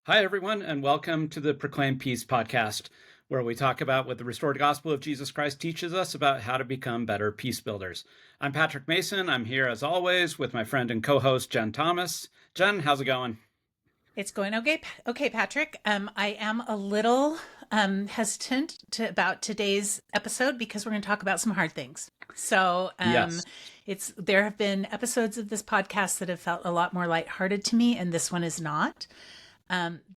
Hi, everyone, and welcome to the Proclaim Peace podcast, where we talk about what the restored gospel of Jesus Christ teaches us about how to become better peace builders. I'm Patrick Mason. I'm here, as always, with my friend and co-host, Jen Thomas. Jen, how's it going? It's going okay, Patrick. I am a little hesitant about today's episode because we're going to talk about some hard things. So Yes. there have been episodes of this podcast that have felt a lot more lighthearted to me, and this one is not.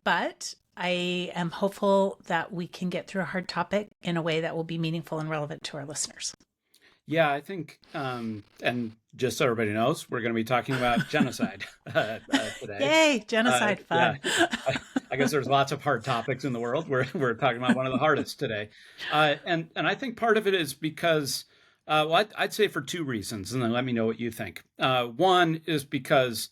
But I am hopeful that we can get through a hard topic in a way that will be meaningful and relevant to our listeners. Yeah, I think, and just so everybody knows, we're going to be talking about genocide today. Yay, genocide Yeah, fun. I guess there's lots of hard topics in the world. We're talking about one of the hardest today, and I think part of it is because, well, I'd say for two reasons, and then let me know what you think. One is because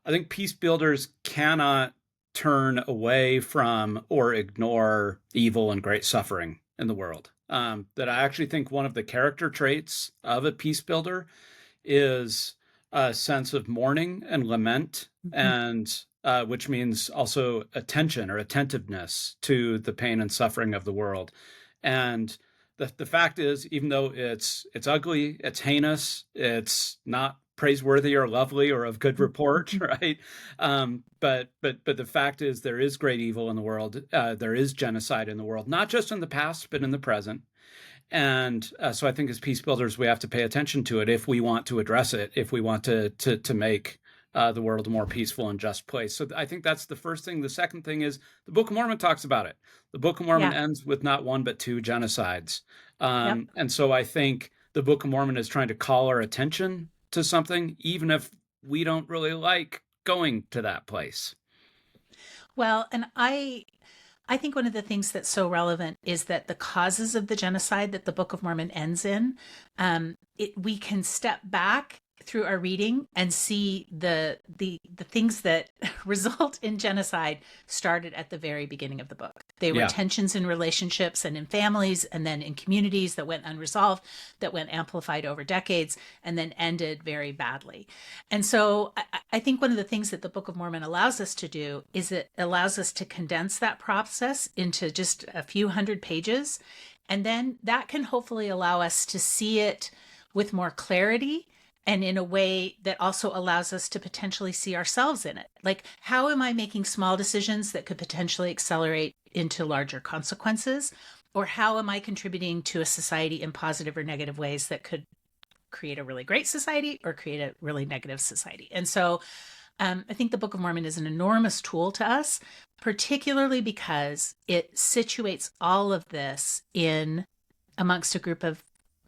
I think peace builders cannot turn away from or ignore evil and great suffering in the world. That I actually think one of the character traits of a peace builder is a sense of mourning and lament, and which means also attention or attentiveness to the pain and suffering of the world. And the fact is, even though it's ugly, it's heinous, it's not praiseworthy or lovely or of good report, right? But the fact is, there is great evil in the world. There is genocide in the world, not just in the past, but in the present. And so I think as peace builders, we have to pay attention to it if we want to address it, if we want to make the world a more peaceful and just place. So I think that's the first thing. The second thing is the Book of Mormon talks about it. The Book of Mormon Yeah. ends with not one, but two genocides. Yep. And so I think the Book of Mormon is trying to call our attention to something, even if we don't really like going to that place. Well, and I think one of the things that's so relevant is that the causes of the genocide that the Book of Mormon ends in, we can step back through our reading and see the things that result in genocide started at the very beginning of the book. They were Yeah. tensions in relationships and in families and then in communities that went unresolved, that went amplified over decades, and then ended very badly. And so I think one of the things that the Book of Mormon allows us to do is it allows us to condense that process into just a few hundred pages. And then that can hopefully allow us to see it with more clarity and in a way that also allows us to potentially see ourselves in it. Like, how am I making small decisions that could potentially accelerate into larger consequences? Or how am I contributing to a society in positive or negative ways that could create a really great society or create a really negative society? And so I think the Book of Mormon is an enormous tool to us, particularly because it situates all of this in amongst a group of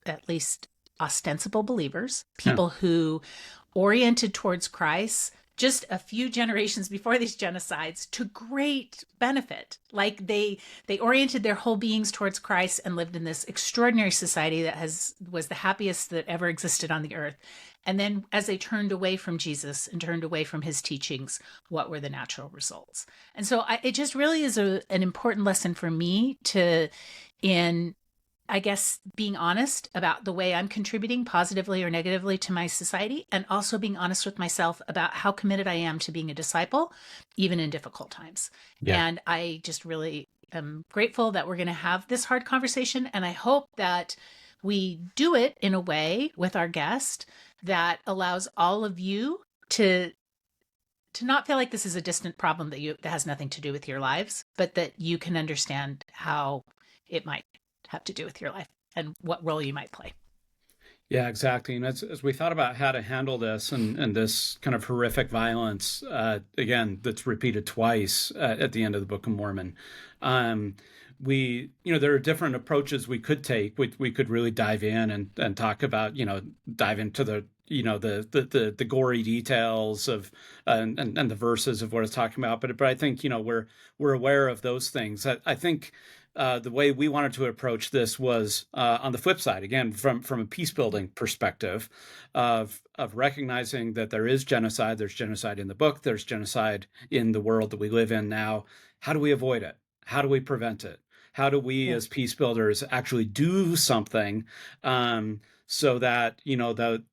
at least ostensible believers, Yeah. people who oriented towards Christ just a few generations before these genocides to great benefit. Like they oriented their whole beings towards Christ and lived in this extraordinary society that was the happiest that ever existed on the earth. And then as they turned away from Jesus and turned away from his teachings, what were the natural results? And so it just really is an important lesson for me in I guess being honest about the way I'm contributing positively or negatively to my society, and also being honest with myself about how committed I am to being a disciple, even in difficult times. Yeah. And I just really am grateful that we're going to have this hard conversation. And I hope that we do it in a way with our guest that allows all of you to not feel like this is a distant problem that has nothing to do with your lives, but that you can understand how it might have to do with your life and what role you might play. Yeah, exactly. And as we thought about how to handle this and this kind of horrific violence, again, that's repeated twice at the end of the Book of Mormon, there are different approaches we could take. We could really dive in and talk about, dive into the gory details of and the verses of what it's talking about. But I think, we're aware of those things. I think the way we wanted to approach this was on the flip side, again, from a peace building perspective of recognizing that there is genocide. There's genocide in the book. There's genocide in the world that we live in now. How do we avoid it? How do we prevent it? How do we as peace builders actually do something so that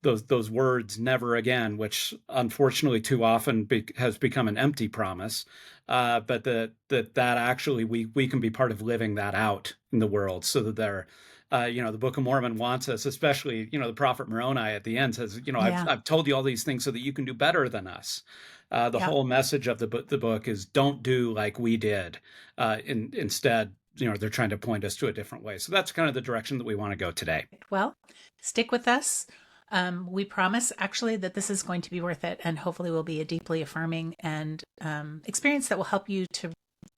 those words never again, which unfortunately too often has become an empty promise, but that actually we can be part of living that out in the world, so that the Book of Mormon wants us, especially the prophet Moroni at the end says, Yeah. I've told you all these things so that you can do better than us. The Yeah. whole message of the book is don't do like we did. Instead, they're trying to point us to a different way. So that's kind of the direction that we want to go today. Well, stick with us. We promise actually that this is going to be worth it, and hopefully will be a deeply affirming and experience that will help you to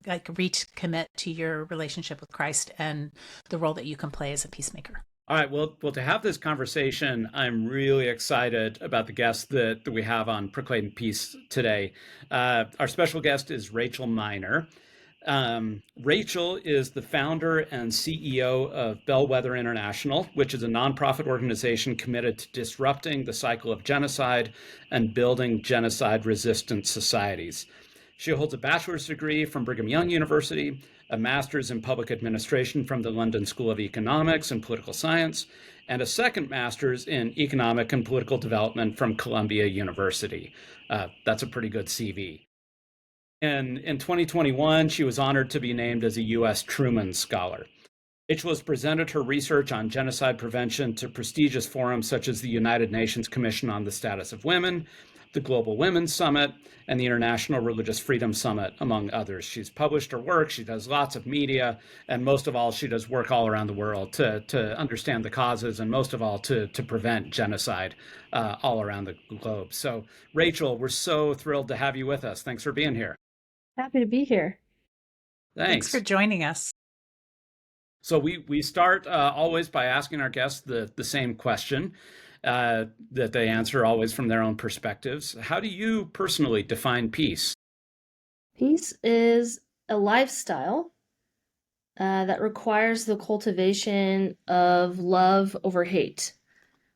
recommit to your relationship with Christ and the role that you can play as a peacemaker. All right. Well, to have this conversation, I'm really excited about the guest that we have on Proclaim Peace today. Our special guest is Rachel Miner. Rachel is the founder and CEO of Bellweather International, which is a nonprofit organization committed to disrupting the cycle of genocide and building genocide-resistant societies. She holds a bachelor's degree from Brigham Young University, a master's in public administration from the London School of Economics and Political Science, and a second master's in economic and political development from Columbia University. That's a pretty good CV. And in 2021, she was honored to be named as a U.S. Truman Scholar. Rachel has presented her research on genocide prevention to prestigious forums such as the United Nations Commission on the Status of Women, the Global Women's Summit, and the International Religious Freedom Summit, among others. She's published her work, she does lots of media, and most of all, she does work all around the world to understand the causes, and most of all, to prevent genocide all around the globe. So, Rachel, we're so thrilled to have you with us. Thanks for being here. Happy to be here. Thanks for Thanks. joining us. So we start always by asking our guests the same question that they answer always from their own perspectives. How do you personally define peace? Peace is a lifestyle that requires the cultivation of love over hate.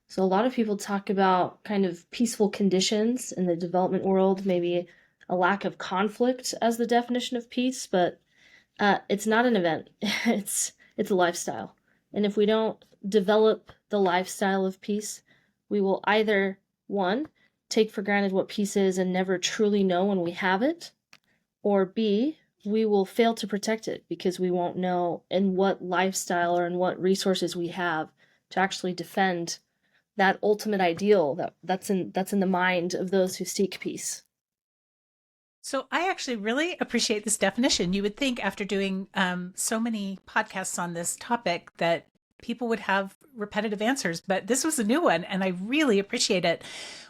So a lot of people talk about kind of peaceful conditions in the development world, maybe a lack of conflict as the definition of peace, but it's not an event. It's a lifestyle. And if we don't develop the lifestyle of peace, we will either, one, take for granted what peace is and never truly know when we have it, or B, we will fail to protect it because we won't know in what lifestyle or in what resources we have to actually defend that ultimate ideal that's in the mind of those who seek peace. So I actually really appreciate this definition. You would think after doing so many podcasts on this topic that people would have repetitive answers, but this was a new one and I really appreciate it.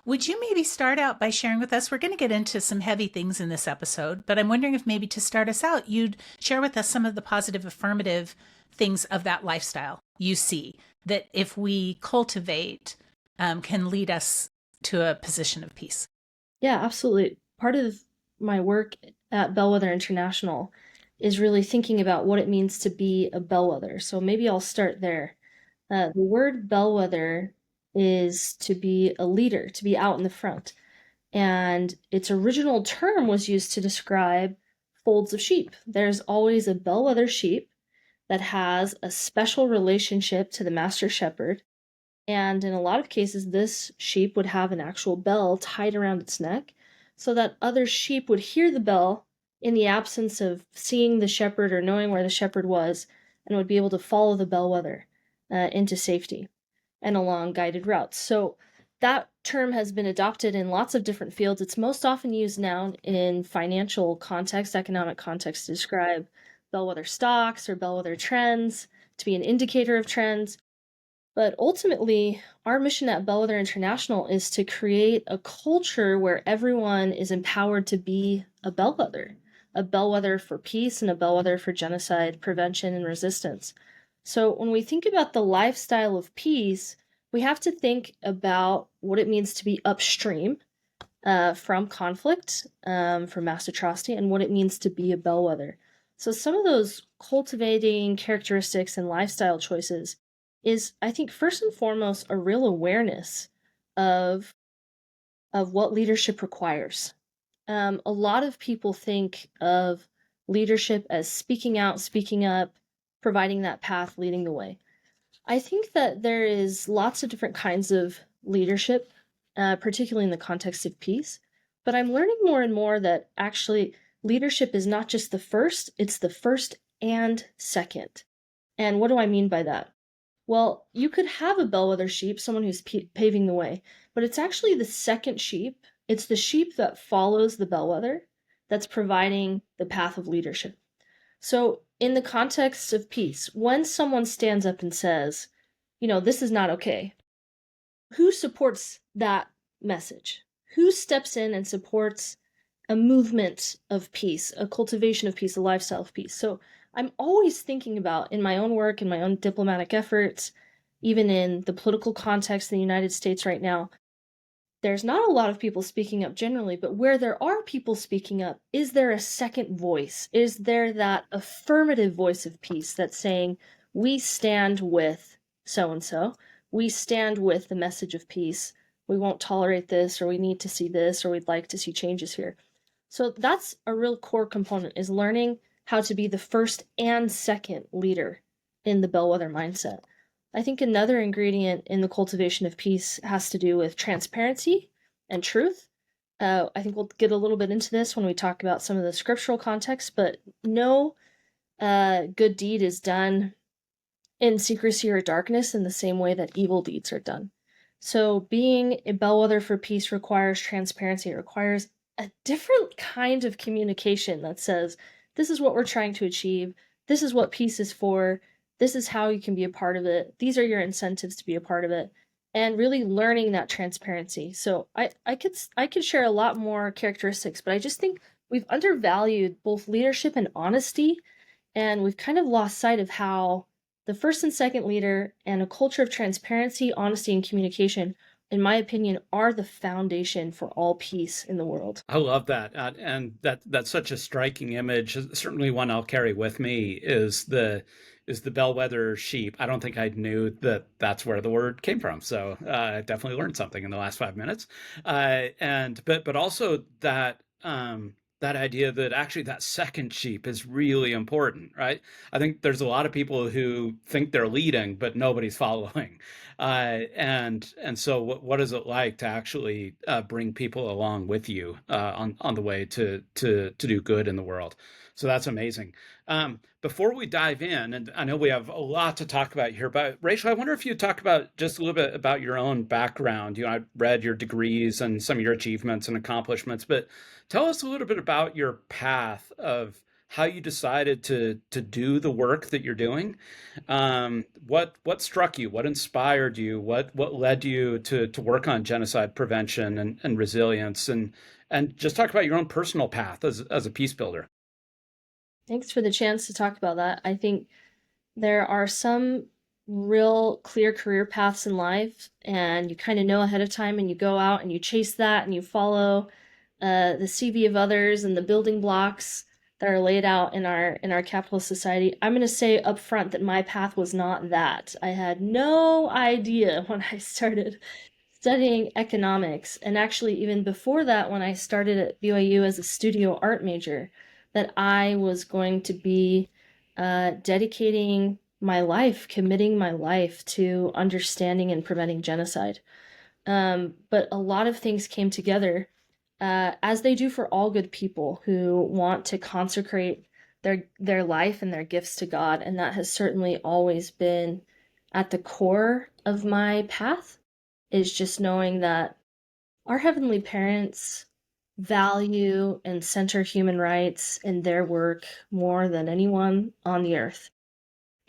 Would you maybe start out by sharing with us? We're going to get into some heavy things in this episode, but I'm wondering if maybe to start us out, you'd share with us some of the positive affirmative things of that lifestyle you see that if we cultivate can lead us to a position of peace. Yeah, absolutely. Part of my work at Bellweather International is really thinking about what it means to be a bellwether. So maybe I'll start there. The word bellwether is to be a leader, to be out in the front. And its original term was used to describe folds of sheep. There's always a bellwether sheep that has a special relationship to the master shepherd. And in a lot of cases, this sheep would have an actual bell tied around its neck so that other sheep would hear the bell in the absence of seeing the shepherd or knowing where the shepherd was and would be able to follow the bellwether into safety and along guided routes. So that term has been adopted in lots of different fields. It's most often used now in financial context, economic context, to describe bellwether stocks or bellwether trends, to be an indicator of trends. But ultimately, our mission at Bellweather International is to create a culture where everyone is empowered to be a bellwether for peace and a bellwether for genocide prevention and resistance. So when we think about the lifestyle of peace, we have to think about what it means to be upstream from conflict, from mass atrocity, and what it means to be a bellwether. So some of those cultivating characteristics and lifestyle choices is, I think, first and foremost, a real awareness of what leadership requires. A lot of people think of leadership as speaking out, speaking up, providing that path, leading the way. I think that there is lots of different kinds of leadership, particularly in the context of peace. But I'm learning more and more that actually leadership is not just the first, it's the first and second. And what do I mean by that? Well, you could have a bellwether sheep, someone who's paving the way, but it's actually the second sheep. It's the sheep that follows the bellwether that's providing the path of leadership. So, in the context of peace, when someone stands up and says, this is not okay, who supports that message? Who steps in and supports a movement of peace, a cultivation of peace, a lifestyle of peace? So, I'm always thinking about in my own work, in my own diplomatic efforts, even in the political context in the United States right now, there's not a lot of people speaking up generally, but where there are people speaking up, is there a second voice? Is there that affirmative voice of peace that's saying, we stand with so and so, we stand with the message of peace, we won't tolerate this, or we need to see this, or we'd like to see changes here. So that's a real core component, is learning how to be the first and second leader in the bellwether mindset. I think another ingredient in the cultivation of peace has to do with transparency and truth. I think we'll get a little bit into this when we talk about some of the scriptural context, but no good deed is done in secrecy or darkness in the same way that evil deeds are done. So being a bellwether for peace requires transparency. It requires a different kind of communication that says, this is what we're trying to achieve. This is what peace is for. This is how you can be a part of it. These are your incentives to be a part of it. And really learning that transparency. So I could share a lot more characteristics, but I just think we've undervalued both leadership and honesty, and we've kind of lost sight of how the first and second leader and a culture of transparency, honesty, and communication, in my opinion, are the foundation for all peace in the world. I love that, and that's such a striking image. Certainly, one I'll carry with me is the bellwether sheep. I don't think I knew that that's where the word came from. So I definitely learned something in the last 5 minutes. And but also that that idea that actually that second sheep is really important, right? I think there's a lot of people who think they're leading, but nobody's following. And so what is it like to actually bring people along with you on the way to do good in the world? So that's amazing. Before we dive in, and I know we have a lot to talk about here, but Rachel, I wonder if you'd talk about just a little bit about your own background. I read your degrees and some of your achievements and accomplishments, but tell us a little bit about your path of how you decided to do the work that you're doing. What struck you? What inspired you? What led you to work on genocide prevention and resilience, and just talk about your own personal path as a peace builder. Thanks for the chance to talk about that. I think there are some real clear career paths in life, and you kind of know ahead of time, and you go out and you chase that and you follow the CV of others and the building blocks that are laid out in our capitalist society. I'm going to say up front that my path was not that. I had no idea when I started studying economics, and actually even before that, when I started at BYU as a studio art major, that I was going to be dedicating my life, committing my life to understanding and preventing genocide. But a lot of things came together, as they do for all good people who want to consecrate their life and their gifts to God, and that has certainly always been at the core of my path, is just knowing that our heavenly parents value and center human rights in their work more than anyone on the earth.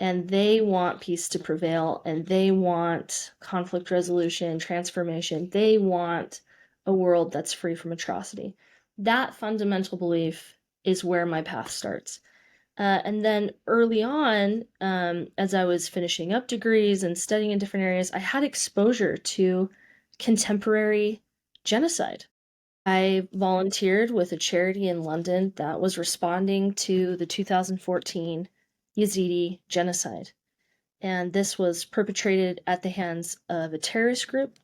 And they want peace to prevail, and they want conflict resolution, transformation. They want a world that's free from atrocity. That fundamental belief is where my path starts. And then early on, as I was finishing up degrees and studying in different areas, I had exposure to contemporary genocide. I volunteered with a charity in London that was responding to the 2014 Yazidi genocide. And this was perpetrated at the hands of a terrorist group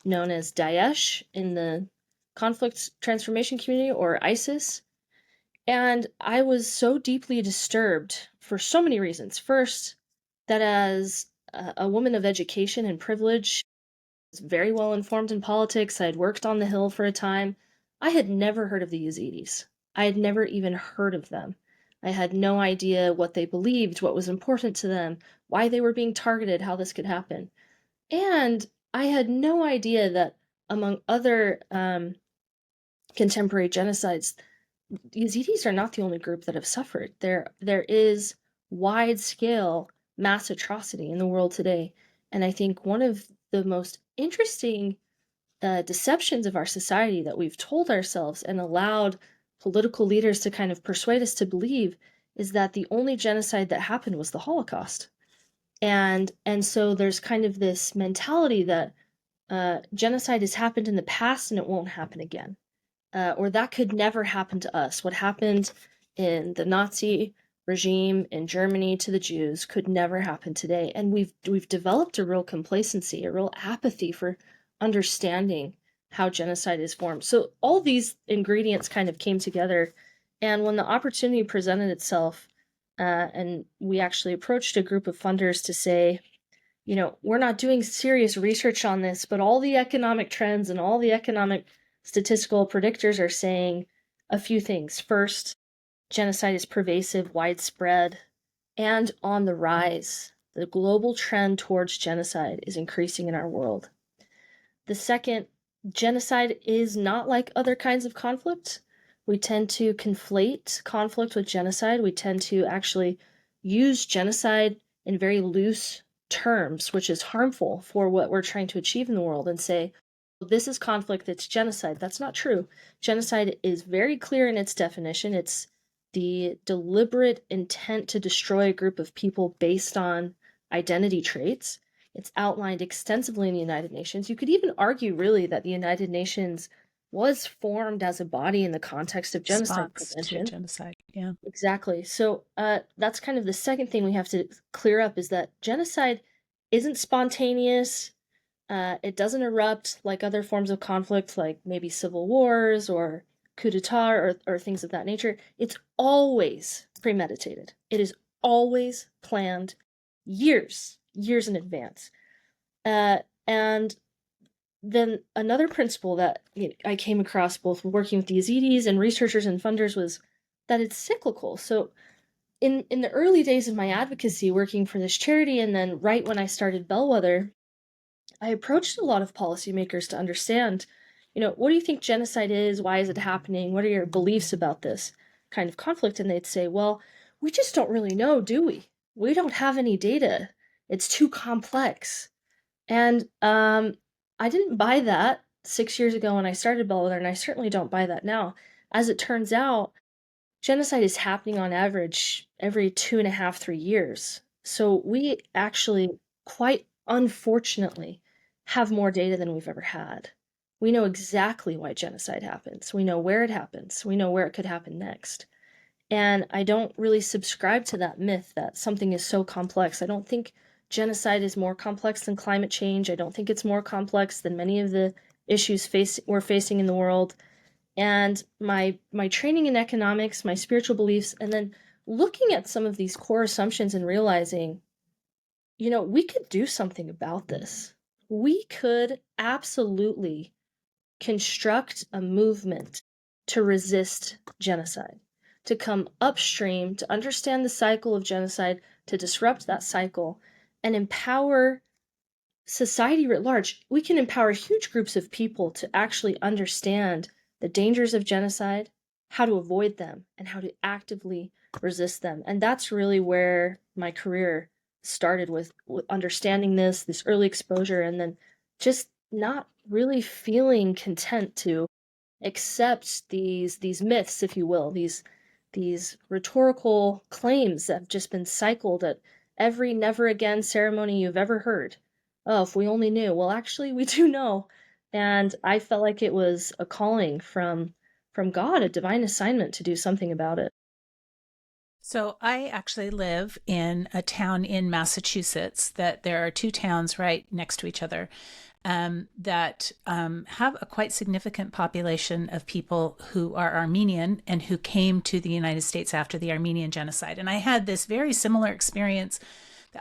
known as Daesh in the conflict transformation community, or ISIS. And I was so deeply disturbed for so many reasons. First, that as a woman of education and privilege, was very well informed in politics. I had worked on the Hill for a time. I had never heard of the Yazidis. I had never even heard of them. I had no idea what they believed, what was important to them, why they were being targeted, how this could happen. And I had no idea that among other contemporary genocides, Yazidis are not the only group that have suffered. There is wide scale mass atrocity in the world today. And I think one of the most interesting deceptions of our society that we've told ourselves and allowed political leaders to kind of persuade us to believe is that the only genocide that happened was the Holocaust. And so there's kind of this mentality that genocide has happened in the past and it won't happen again, or that could never happen to us. What happened in the Nazi regime in Germany to the Jews could never happen today. And we've developed a real complacency, a real apathy for understanding how genocide is formed. So all these ingredients kind of came together, and when the opportunity presented itself, and we actually approached a group of funders to say, we're not doing serious research on this, but all the economic trends and all the economic statistical predictors are saying a few things. First, genocide is pervasive, widespread, and on the rise. The global trend towards genocide is increasing in our world. The second, genocide is not like other kinds of conflict. We tend to conflate conflict with genocide. We tend to actually use genocide in very loose terms, which is harmful for what we're trying to achieve in the world, and say, this is conflict, it's genocide. That's not true. Genocide is very clear in its definition. It's the deliberate intent to destroy a group of people based on identity traits. It's outlined extensively in the United Nations. You could even argue, really, that the United Nations was formed as a body in the context of genocide prevention. To genocide, yeah. Exactly. So that's kind of the second thing we have to clear up, is that genocide isn't spontaneous. It doesn't erupt like other forms of conflict, like maybe civil wars or coup d'etat or things of that nature. It's always premeditated. It is always planned years in advance. And then another principle that I came across both working with the Yazidis and researchers and funders was that it's cyclical. So in the early days of my advocacy working for this charity, and then right when I started Bellweather, I approached a lot of policymakers to understand, what do you think genocide is? Why is it happening? What are your beliefs about this kind of conflict? And they'd say, well, we just don't really know, do we? We don't have any data. It's too complex. And I didn't buy that 6 years ago when I started Bellweather, and I certainly don't buy that now. As it turns out, genocide is happening on average every 2.5, 3 years. So we actually, quite unfortunately, have more data than we've ever had. We know exactly why genocide happens. We know where it happens. We know where it could happen next. And I don't really subscribe to that myth that something is so complex. I don't think genocide is more complex than climate change. I don't think it's more complex than many of the issues we're facing in the world. And my training in economics, my spiritual beliefs, and then looking at some of these core assumptions and realizing, we could do something about this. We could absolutely construct a movement to resist genocide, to come upstream, to understand the cycle of genocide, to disrupt that cycle, and empower society writ large. We can empower huge groups of people to actually understand the dangers of genocide, how to avoid them, and how to actively resist them. And that's really where my career started, with understanding this early exposure, and then just not really feeling content to accept these myths, if you will, these rhetorical claims that have just been cycled at every never again ceremony you've ever heard. Oh, if we only knew. Well, actually, we do know. And I felt like it was a calling from God, a divine assignment to do something about it. So I actually live in a town in Massachusetts that there are two towns right next to each other that have a quite significant population of people who are Armenian and who came to the United States after the Armenian genocide. And I had this very similar experience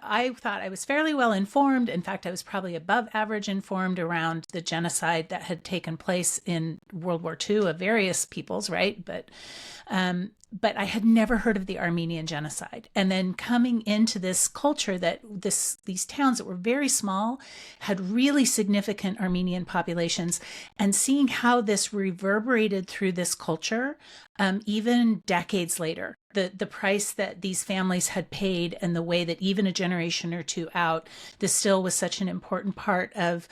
I thought I was fairly well informed. In fact, I was probably above average informed around the genocide that had taken place in World War II of various peoples, right? But I had never heard of the Armenian genocide. And then coming into this culture that these towns that were very small had really significant Armenian populations, and seeing how this reverberated through this culture, even decades later, the price that these families had paid, and the way that even a generation or two out, this still was such an important part of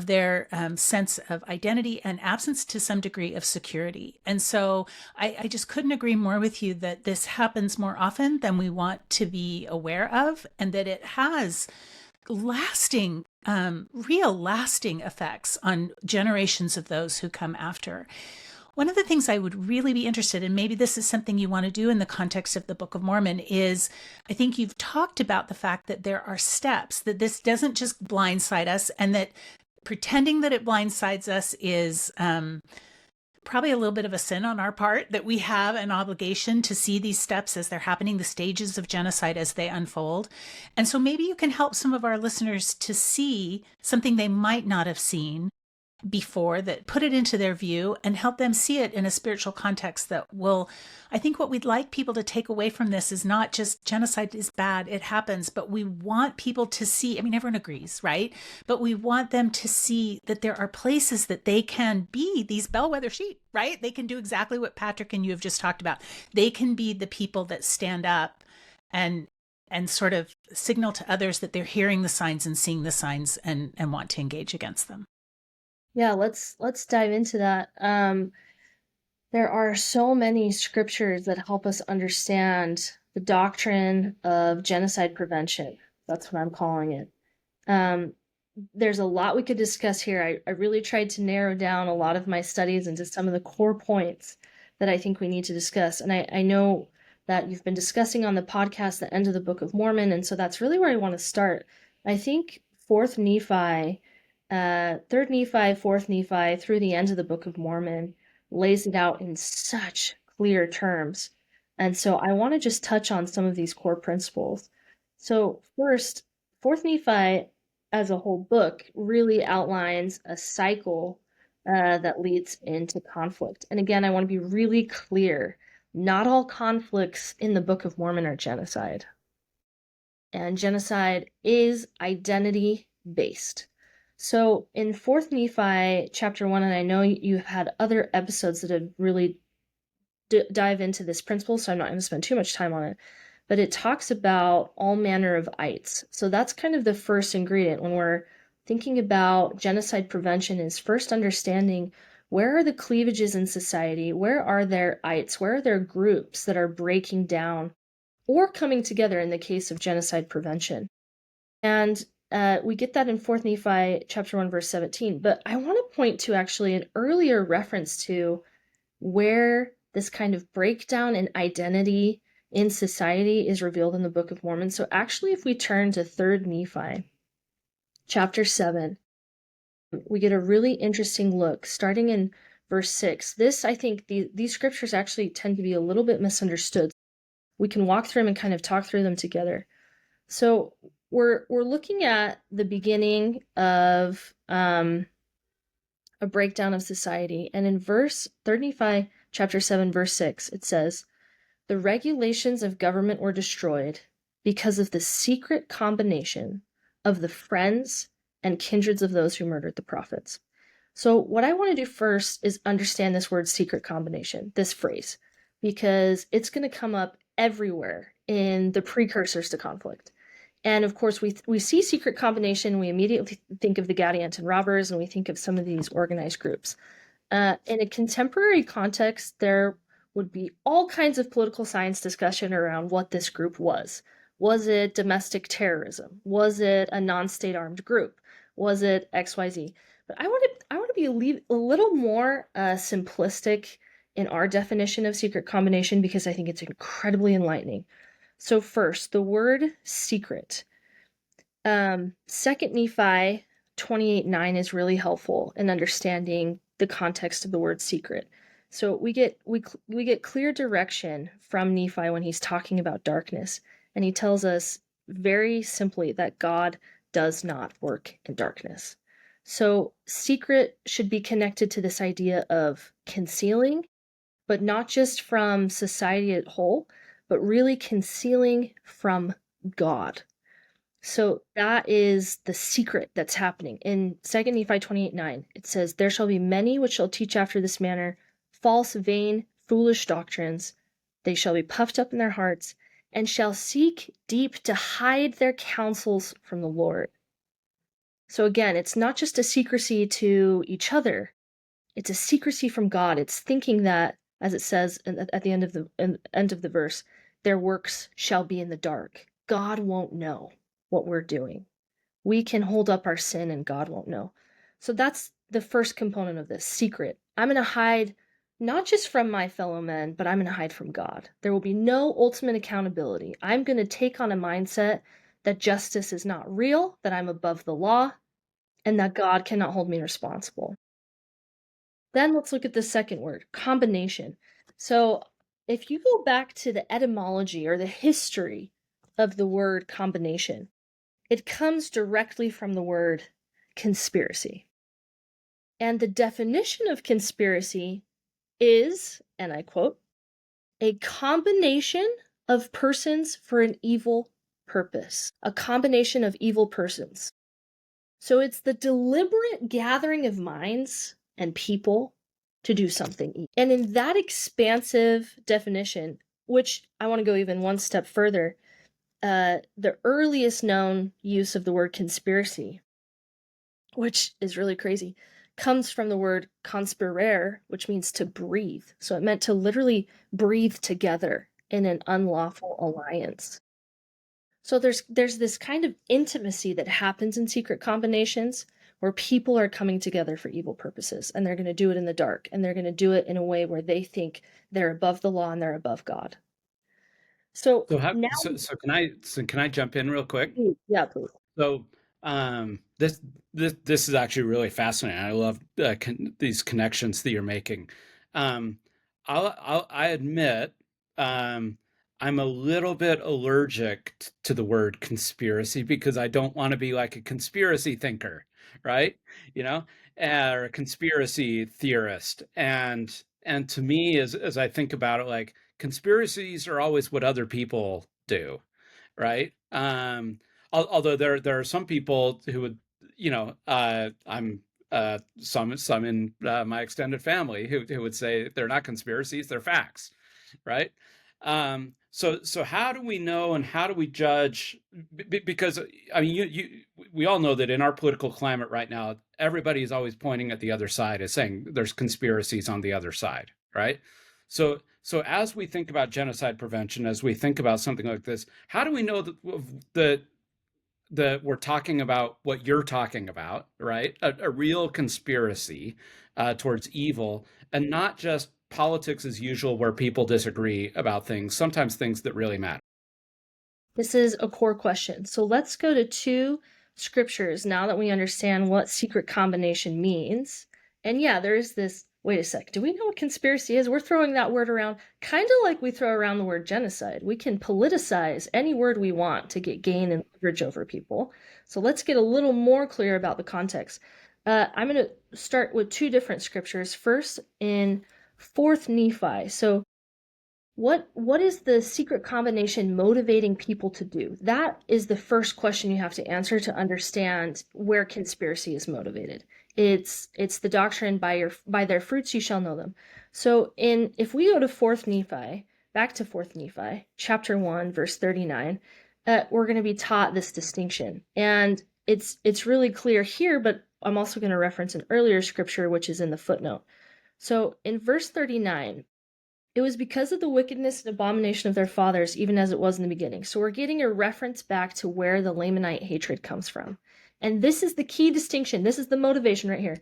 their sense of identity and absence to some degree of security. And so I just couldn't agree more with you that this happens more often than we want to be aware of, and that it has lasting, real lasting effects on generations of those who come after. One of the things I would really be interested in, maybe this is something you want to do in the context of the Book of Mormon, is I think you've talked about the fact that there are steps, that this doesn't just blindside us, and that pretending that it blindsides us is probably a little bit of a sin on our part, that we have an obligation to see these steps as they're happening, the stages of genocide as they unfold. And so maybe you can help some of our listeners to see something they might not have seen before, that put it into their view and help them see it in a spiritual context that will, I think what we'd like people to take away from this is not just genocide is bad, it happens, but we want people to see, I mean, everyone agrees, right? But we want them to see that there are places that they can be these bellwether sheep, right? They can do exactly what Patrick and you have just talked about. They can be the people that stand up and sort of signal to others that they're hearing the signs and seeing the signs, and want to engage against them. Yeah, let's dive into that. There are so many scriptures that help us understand the doctrine of genocide prevention. That's what I'm calling it. There's a lot we could discuss here. I really tried to narrow down a lot of my studies into some of the core points that I think we need to discuss. And I know that you've been discussing on the podcast the end of the Book of Mormon, and so that's really where I want to start. I think 4th Nephi, 3rd Nephi, 4th Nephi, through the end of the Book of Mormon, lays it out in such clear terms. And so I want to just touch on some of these core principles. So first, 4th Nephi as a whole book really outlines a cycle that leads into conflict. And again, I want to be really clear. Not all conflicts in the Book of Mormon are genocide. And genocide is identity-based. So in 4th Nephi, chapter 1, and I know you've had other episodes that have really dive into this principle, so I'm not going to spend too much time on it, but it talks about all manner of ites. So that's kind of the first ingredient when we're thinking about genocide prevention, is first understanding where are the cleavages in society, where are there ites, where are there groups that are breaking down or coming together in the case of genocide prevention. And we get that in 4th Nephi chapter 1, verse 17. But I want to point to actually an earlier reference to where this kind of breakdown in identity in society is revealed in the Book of Mormon. So actually, if we turn to 3rd Nephi chapter 7, we get a really interesting look starting in verse 6. This, I think, these scriptures actually tend to be a little bit misunderstood. We can walk through them and kind of talk through them together. So we're looking at the beginning of a breakdown of society. And in 3rd Nephi chapter 7, verse 6, it says, "The regulations of government were destroyed because of the secret combination of the friends and kindreds of those who murdered the prophets." So what I want to do first is understand this word secret combination, this phrase, because it's going to come up everywhere in the precursors to conflict. And of course, we see secret combination, we immediately think of the Gadianton robbers, and we think of some of these organized groups. In a contemporary context, there would be all kinds of political science discussion around what this group was. Was it domestic terrorism? Was it a non-state armed group? Was it XYZ? But I want to be a little more simplistic in our definition of secret combination, because I think it's incredibly enlightening. So first, the word secret. 2nd Nephi 28:9 is really helpful in understanding the context of the word secret. So we get clear direction from Nephi when he's talking about darkness, and he tells us very simply that God does not work in darkness. So secret should be connected to this idea of concealing, but not just from society as a whole, but really concealing from God. So that is the secret that's happening. In 2 Nephi 28:9, it says, "There shall be many which shall teach after this manner false, vain, foolish doctrines. They shall be puffed up in their hearts, and shall seek deep to hide their counsels from the Lord." So again, it's not just a secrecy to each other, it's a secrecy from God. It's thinking that, as it says at the end of the verse, their works shall be in the dark. God won't know what we're doing. We can hold up our sin and God won't know. So that's the first component of this secret. I'm going to hide not just from my fellow men, but I'm going to hide from God. There will be no ultimate accountability. I'm going to take on a mindset that justice is not real, that I'm above the law, and that God cannot hold me responsible. Then let's look at the second word, combination. So if you go back to the etymology or the history of the word combination, it comes directly from the word conspiracy. And the definition of conspiracy is, and I quote, "a combination of persons for an evil purpose." A combination of evil persons. So it's the deliberate gathering of minds and people to do something evil. And in that expansive definition, which I want to go even one step further, the earliest known use of the word conspiracy, which is really crazy, comes from the word conspirare, which means to breathe. So it meant to literally breathe together in an unlawful alliance. So there's this kind of intimacy that happens in secret combinations where people are coming together for evil purposes, and they're going to do it in the dark, and they're going to do it in a way where they think they're above the law and they're above God. So now, So can I jump in real quick? yeah, please. So this is actually really fascinating. I love these connections that you're making. Um, I admit I'm a little bit allergic to the word conspiracy because I don't want to be like a conspiracy thinker, right? You know, or a conspiracy theorist. And to me, as I think about it, like conspiracies are always what other people do, right? Although there are some people who would, I'm some in my extended family who would say they're not conspiracies, they're facts, right? So how do we know and how do we judge? Because I mean, we all know that in our political climate right now, everybody is always pointing at the other side as saying there's conspiracies on the other side, right? So as we think about genocide prevention, as we think about something like this, how do we know that we're talking about what you're talking about, right? A real conspiracy towards evil, and not just politics as usual, where people disagree about things, sometimes things that really matter. This is a core question. So let's go to two scriptures now that we understand what secret combination means. And yeah, there is this, wait a sec, do we know what conspiracy is? We're throwing that word around kind of like we throw around the word genocide. We can politicize any word we want to get gain and leverage over people. So let's get a little more clear about the context. I'm going to start with two different scriptures. First in 4th Nephi. So what is the secret combination motivating people to do? That is the first question you have to answer to understand where conspiracy is motivated. It's the doctrine by their fruits you shall know them. So if we go to 4th Nephi, back to 4th Nephi, chapter 1, verse 39, we're going to be taught this distinction. And it's really clear here, but I'm also going to reference an earlier scripture which is in the footnote. So in verse 39, "It was because of the wickedness and abomination of their fathers, even as it was in the beginning." So we're getting a reference back to where the Lamanite hatred comes from. And this is the key distinction. This is the motivation right here.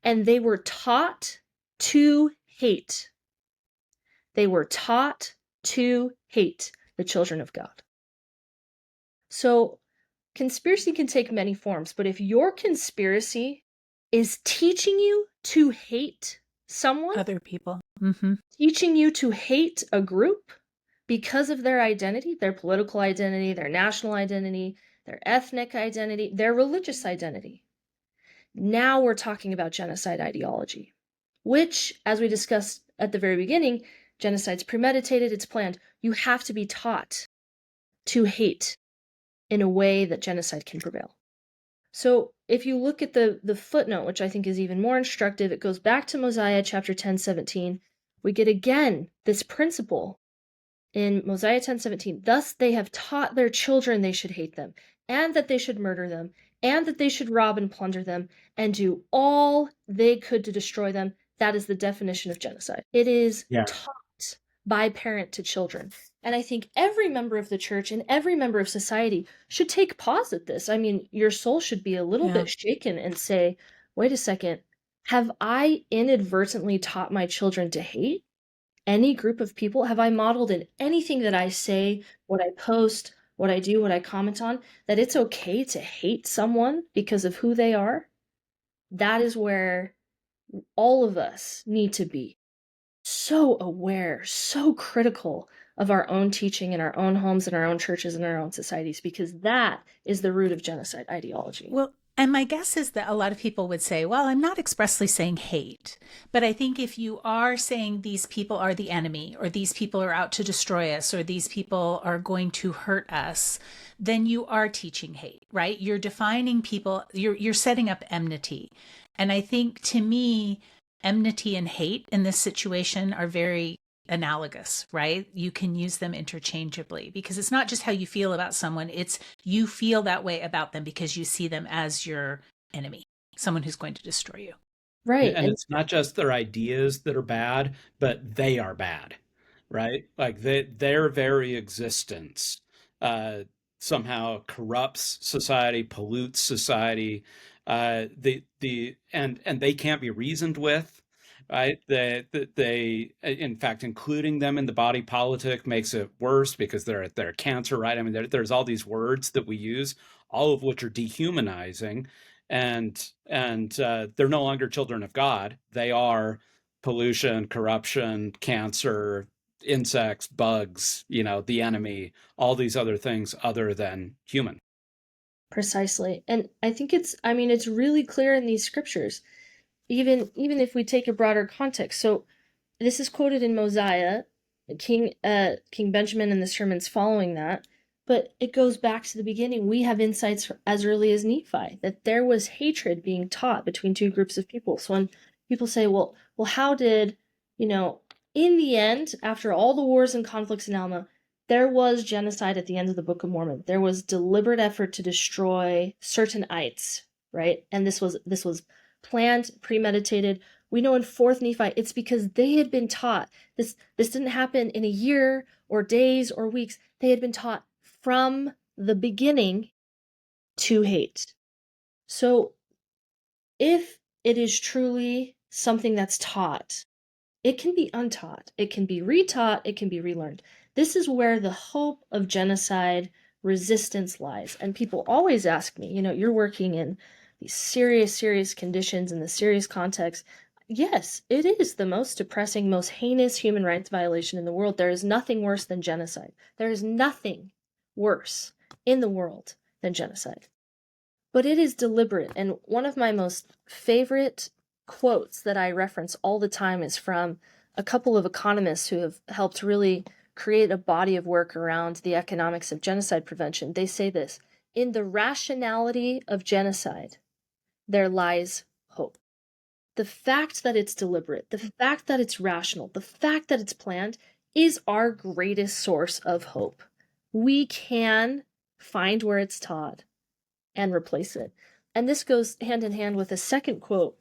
"And they were taught to hate." They were taught to hate the children of God. So conspiracy can take many forms, but if your conspiracy is teaching you to hate someone, Other people. teaching you to hate a group, because of their identity, their political identity, their national identity, their ethnic identity, their religious identity. Now we're talking about genocide ideology, which, as we discussed at the very beginning, genocide's premeditated, it's planned. You have to be taught to hate in a way that genocide can prevail. So if you look at the footnote, which I think is even more instructive, it goes back to Mosiah chapter 10:17. We get again this principle in Mosiah 10:17. Thus they have taught their children they should hate them, and that they should murder them, and that they should rob and plunder them, and do all they could to destroy them. That is the definition of genocide. It is Yeah. taught by parent to children. And I think every member of the church and every member of society should take pause at this. I mean, your soul should be a little bit shaken and say, wait a second, have I inadvertently taught my children to hate any group of people? Have I modeled in anything that I say, what I post, what I do, what I comment on, that it's okay to hate someone because of who they are? That is where all of us need to be so aware, so critical of our own teaching in our own homes, in our own churches, in our own societies, because that is the root of genocide ideology. Well, and my guess is that a lot of people would say, well, I'm not expressly saying hate, but I think if you are saying these people are the enemy, or these people are out to destroy us, or these people are going to hurt us, then you are teaching hate, right? You're defining people, you're setting up enmity. And I think, to me, enmity and hate in this situation are very analogous, right? You can use them interchangeably, because it's not just how you feel about someone, it's you feel that way about them because you see them as your enemy, someone who's going to destroy you. Right. And it's not just their ideas that are bad, but they are bad, right? Like their very existence uh, somehow corrupts society, pollutes society. And they can't be reasoned with, right? In fact, including them in the body politic makes it worse because they're cancer, right? I mean, there's all these words that we use, all of which are dehumanizing, and they're no longer children of God. They are pollution, corruption, cancer, insects, bugs, the enemy, all these other things other than human. Precisely. And I think it's really clear in these scriptures, even if we take a broader context. So this is quoted in Mosiah, King Benjamin and the sermons following that, but it goes back to the beginning. We have insights as early as Nephi that there was hatred being taught between two groups of people. So when people say, well, how did, in the end, after all the wars and conflicts in Alma, there was genocide at the end of the Book of Mormon. There was deliberate effort to destroy certain ites, right? And this was planned, premeditated. We know in 4th Nephi, it's because they had been taught. This didn't happen in a year or days or weeks. They had been taught from the beginning to hate. So if it is truly something that's taught, it can be untaught, it can be retaught, it can be relearned. This is where the hope of genocide resistance lies. And people always ask me, you're working in these serious, serious conditions in the serious context. Yes, it is the most depressing, most heinous human rights violation in the world. There is nothing worse than genocide. There is nothing worse in the world than genocide. But it is deliberate. And one of my most favorite quotes that I reference all the time is from a couple of economists who have helped really create a body of work around the economics of genocide prevention. They say this: in the rationality of genocide, there lies hope. The fact that it's deliberate, the fact that it's rational, the fact that it's planned is our greatest source of hope. We can find where it's taught and replace it. And this goes hand in hand with a second quote,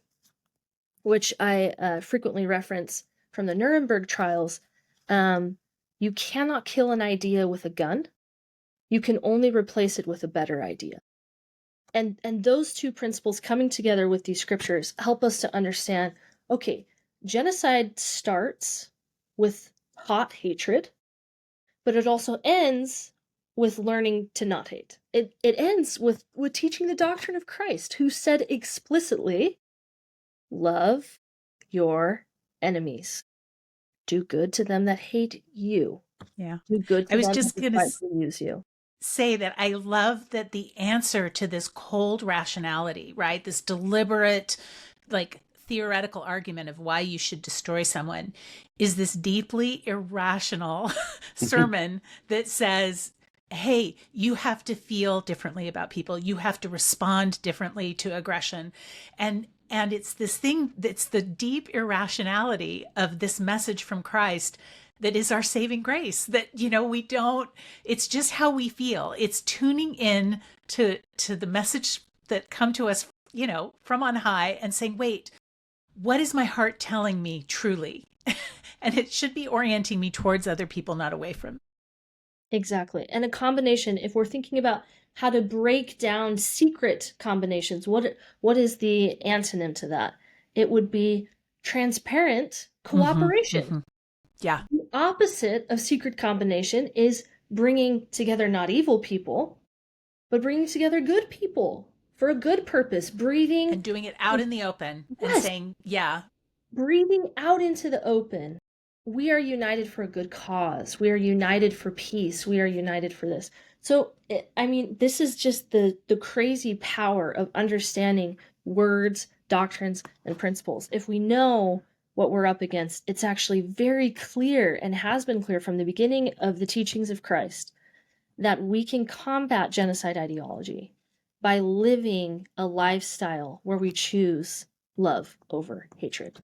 which I frequently reference from the Nuremberg trials. You cannot kill an idea with a gun. You can only replace it with a better idea. And those two principles coming together with these scriptures help us to understand, okay, genocide starts with hot hatred, but it also ends with learning to not hate. It ends with teaching the doctrine of Christ, who said explicitly, love your enemies. Do good to them that hate you. Yeah. Do good I to was them just who going to despitefully use you. say that I love that the answer to this cold rationality, right? This deliberate, like theoretical argument of why you should destroy someone is this deeply irrational sermon that says, hey, you have to feel differently about people. You have to respond differently to aggression. And it's this thing that's the deep irrationality of this message from Christ that is our saving grace, that we don't, it's just how we feel. It's tuning in to the message that come to us from on high and saying, wait, what is my heart telling me truly? And it should be orienting me towards other people, not away from. Exactly. And a combination, if we're thinking about how to break down secret combinations, what is the antonym to that? It would be transparent Mm-hmm, cooperation. mm-hmm. Yeah. The opposite of secret combination is bringing together not evil people, but bringing together good people for a good purpose, breathing. And doing it out in the open and Yes, saying, yeah. breathing out into the open. We are united for a good cause. We are united for peace. We are united for this. So, I mean, this is just the crazy power of understanding words, doctrines, and principles. If we know what we're up against, it's actually very clear and has been clear from the beginning of the teachings of Christ that we can combat genocide ideology by living a lifestyle where we choose love over hatred.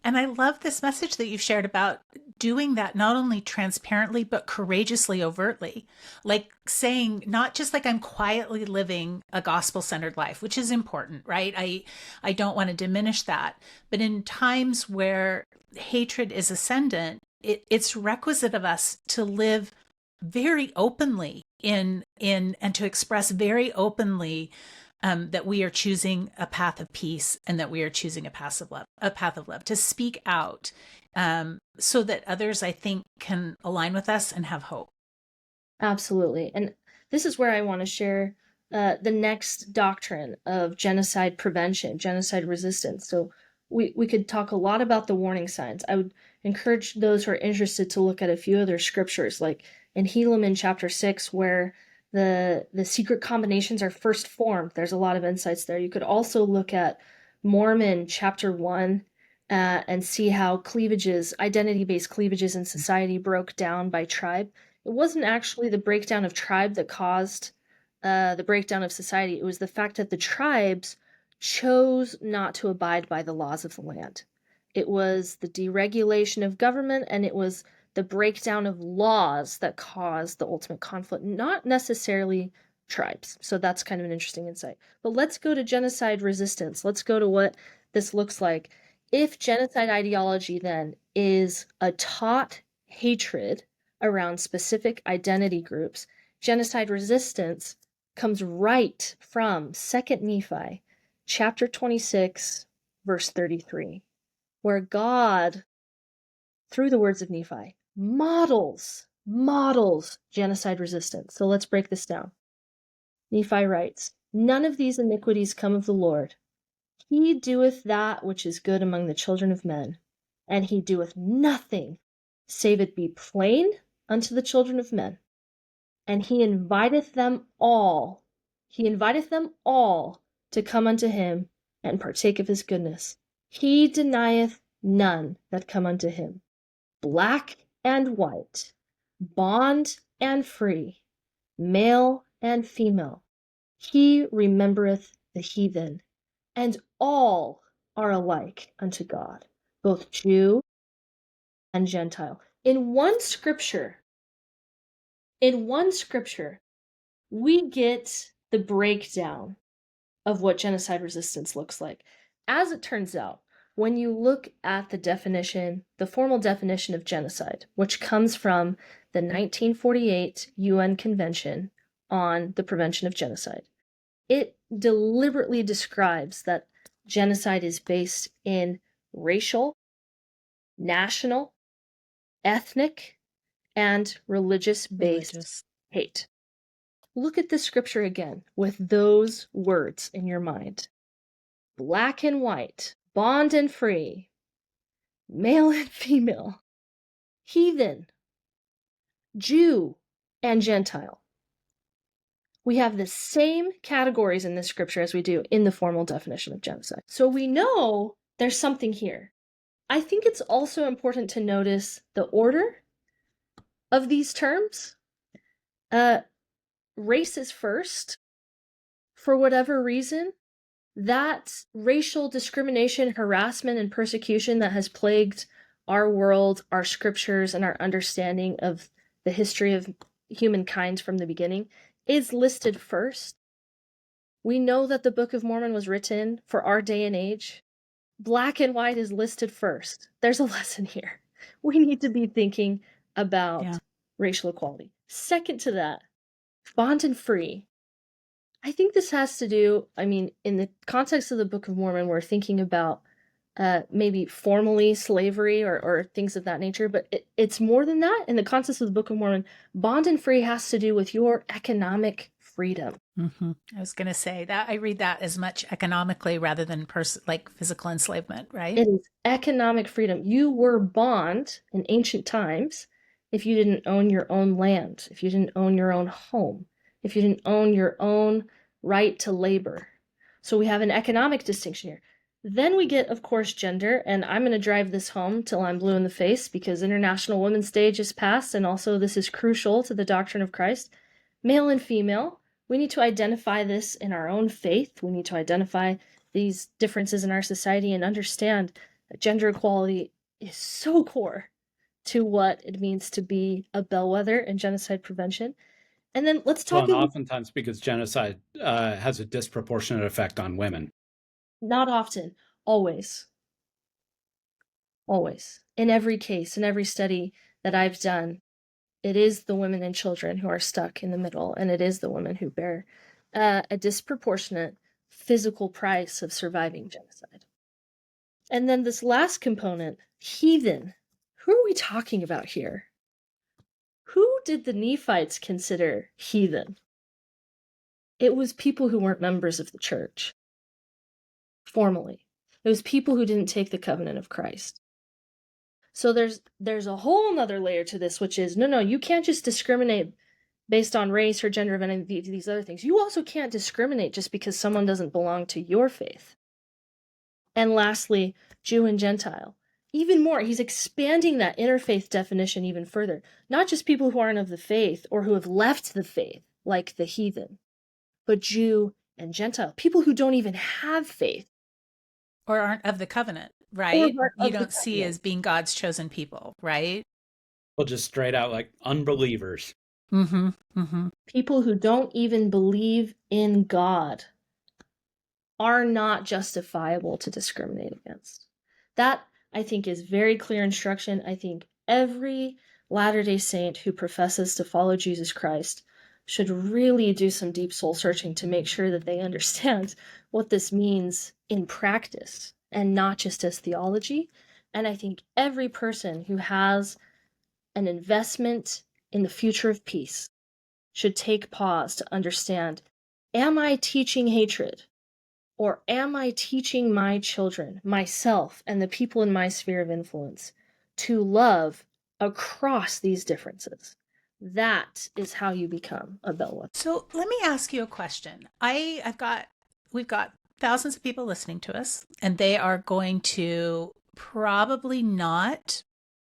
And I love this message that you've shared about doing that not only transparently, but courageously, overtly. Like saying, not just like I'm quietly living a gospel centered life, which is important, right? I don't want to diminish that. But in times where hatred is ascendant, it's requisite of us to live very openly and to express very openly that we are choosing a path of peace and that we are choosing a path of love, to speak out, so that others, I think, can align with us and have hope. Absolutely. And this is where I want to share the next doctrine of genocide prevention, genocide resistance. So we could talk a lot about the warning signs. I would encourage those who are interested to look at a few other scriptures, like in Helaman chapter 6, where the secret combinations are first formed. There's a lot of insights there. You could also look at Mormon chapter 1 and see how cleavages, identity-based cleavages in society broke down by tribe. It wasn't actually the breakdown of tribe that caused the breakdown of society. It was the fact that the tribes chose not to abide by the laws of the land. It was the deregulation of government, and it was the breakdown of laws that caused the ultimate conflict, not necessarily tribes. So that's kind of an interesting insight. But let's go to genocide resistance. Let's go to what this looks like. If genocide ideology then is a taught hatred around specific identity groups, genocide resistance comes right from 2nd Nephi, chapter 26, verse 33, where God, through the words of Nephi, models genocide resistance. So let's break this down. Nephi writes, "None of these iniquities come of the Lord. He doeth that which is good among the children of men, and he doeth nothing save it be plain unto the children of men. And he inviteth them all to come unto him and partake of his goodness. He denieth none that come unto him, black and white, bond and free, male and female. He remembereth the heathen, and all are alike unto God, both Jew and Gentile." In one scripture, we get the breakdown of what genocide resistance looks like. As it turns out, when you look at the definition, the formal definition of genocide, which comes from the 1948 UN Convention on the Prevention of Genocide, it deliberately describes that genocide is based in racial, national, ethnic, and religious-based hate. Look at the scripture again with those words in your mind. Black and white, bond and free, male and female, heathen, Jew and Gentile. We have the same categories in this scripture as we do in the formal definition of genocide. So we know there's something here. I think it's also important to notice the order of these terms. Race is first. For whatever reason, that racial discrimination, harassment, and persecution that has plagued our world, our scriptures, and our understanding of the history of humankind from the beginning is listed first. We know that the Book of Mormon was written for our day and age. Black and white is listed first. There's a lesson here. We need to be thinking about racial equality. Second to that, bond and free. I think this has to do, in the context of the Book of Mormon, we're thinking about maybe formally slavery or things of that nature, but it's more than that. In the context of the Book of Mormon, bond and free has to do with your economic freedom. Mm-hmm. I was going to say that I read that as much economically rather than like physical enslavement, right? It is economic freedom. You were bond in ancient times if you didn't own your own land, if you didn't own your own home, if you didn't own your own right to labor. So we have an economic distinction here. Then we get, of course, gender, and I'm going to drive this home till I'm blue in the face because International Women's Day just passed, and also this is crucial to the doctrine of Christ. Male and female, we need to identify this in our own faith. We need to identify these differences in our society and understand that gender equality is so core to what it means to be a bellwether in genocide prevention. And then let's talk about oftentimes because genocide has a disproportionate effect on women. Not often, always. Always. In every case, in every study that I've done, it is the women and children who are stuck in the middle, and it is the women who bear a disproportionate physical price of surviving genocide. And then this last component, heathen. Who are we talking about here? Who did the Nephites consider heathen? It was people who weren't members of the church. Formally. It was people who didn't take the covenant of Christ. So there's a whole nother layer to this, which is, no, you can't just discriminate based on race or gender or any of these other things. You also can't discriminate just because someone doesn't belong to your faith. And lastly, Jew and Gentile. Even more, he's expanding that interfaith definition even further. Not just people who aren't of the faith or who have left the faith, like the heathen, but Jew and Gentile, people who don't even have faith. Or aren't of the covenant, right? You don't see as being God's chosen people, right? Well, just straight out like unbelievers. Mm-hmm. Mm-hmm. People who don't even believe in God are not justifiable to discriminate against. That, I think, is very clear instruction. I think every Latter-day Saint who professes to follow Jesus Christ should really do some deep soul searching to make sure that they understand what this means in practice and not just as theology. And I think every person who has an investment in the future of peace should take pause to understand, am I teaching hatred? Or am I teaching my children, myself, and the people in my sphere of influence to love across these differences? That is how you become a bellwether. So let me ask you a question. We've got thousands of people listening to us, and they are going to probably not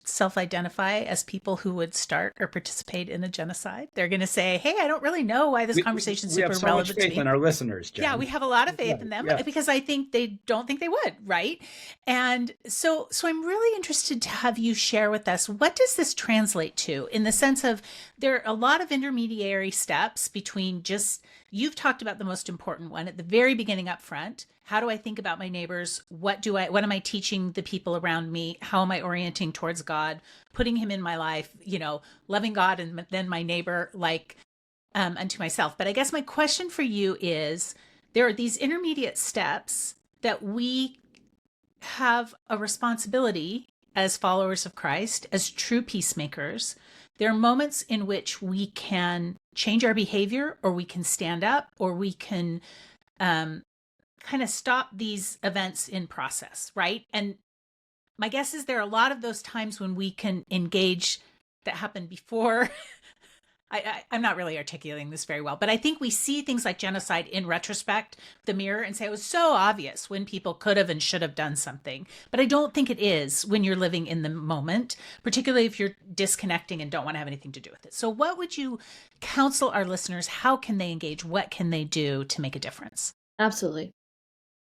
self-identify as people who would start or participate in a genocide. They're going to say, hey, I don't really know why this conversation is super relevant to me. We have so much faith in our listeners, Jen. Yeah, we have a lot of faith in them because I think they don't think they would, right? And so I'm really interested to have you share with us, what does this translate to in the sense of there are a lot of intermediary steps between just, you've talked about the most important one at the very beginning up front. How do I think about my neighbors? What am I teaching the people around me? How am I orienting towards God, putting him in my life, loving God and then my neighbor like unto myself. But I guess my question for you is, there are these intermediate steps that we have a responsibility as followers of Christ, as true peacemakers. There are moments in which we can change our behavior, or we can stand up, or we can kind of stop these events in process, right? And my guess is there are a lot of those times when we can engage that happen before I'm not really articulating this very well, but I think we see things like genocide in retrospect, the mirror, and say it was so obvious when people could have and should have done something. But I don't think it is when you're living in the moment, particularly if you're disconnecting and don't want to have anything to do with it. So, what would you counsel our listeners? How can they engage? What can they do to make a difference? Absolutely.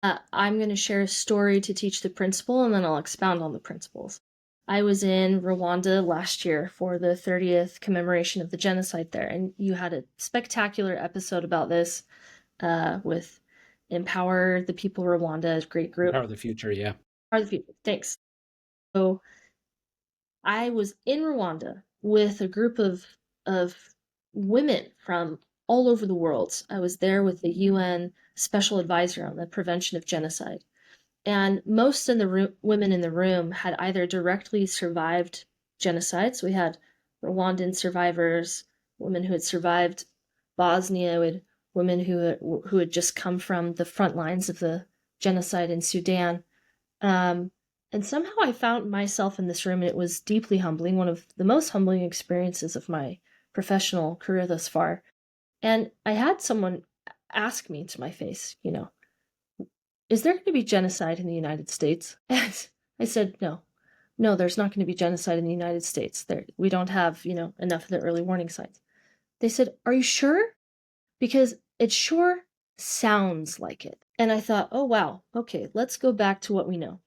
I'm going to share a story to teach the principle, and then I'll expound on the principles. I was in Rwanda last year for the 30th commemoration of the genocide there, and you had a spectacular episode about this with Empower the People Rwanda, a great group. Power of the Future, yeah. Power the Future, thanks. So I was in Rwanda with a group of women from all over the world. I was there with the UN Special Advisor on the prevention of genocide. And most of the women in the room had either directly survived genocide. So we had Rwandan survivors, women who had survived Bosnia, women who had just come from the front lines of the genocide in Sudan. And somehow I found myself in this room, and it was deeply humbling, one of the most humbling experiences of my professional career thus far. And I had someone ask me to my face, is there going to be genocide in the United States? And I said, no, there's not going to be genocide in the United States. We don't have, enough of the early warning signs. They said, are you sure? Because it sure sounds like it. And I thought, oh, wow, okay, let's go back to what we know.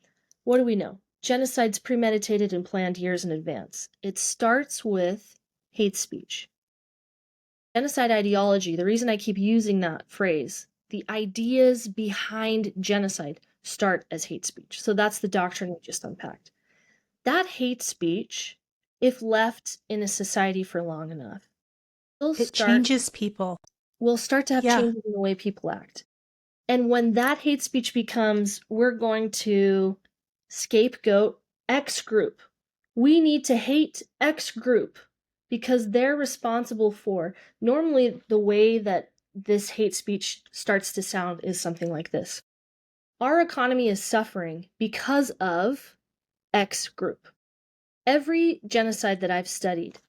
What do we know? Genocide's premeditated and planned years in advance. It starts with hate speech. Genocide ideology, the reason I keep using that phrase, the ideas behind genocide start as hate speech. So that's the doctrine we just unpacked. That hate speech, if left in a society for long enough, changes people. Will start to have changes in the way people act. And when that hate speech becomes, we're going to scapegoat X group. We need to hate X group because they're responsible for. Normally, the way that this hate speech starts to sound is something like this. Our economy is suffering because of X group. Every genocide that I've studied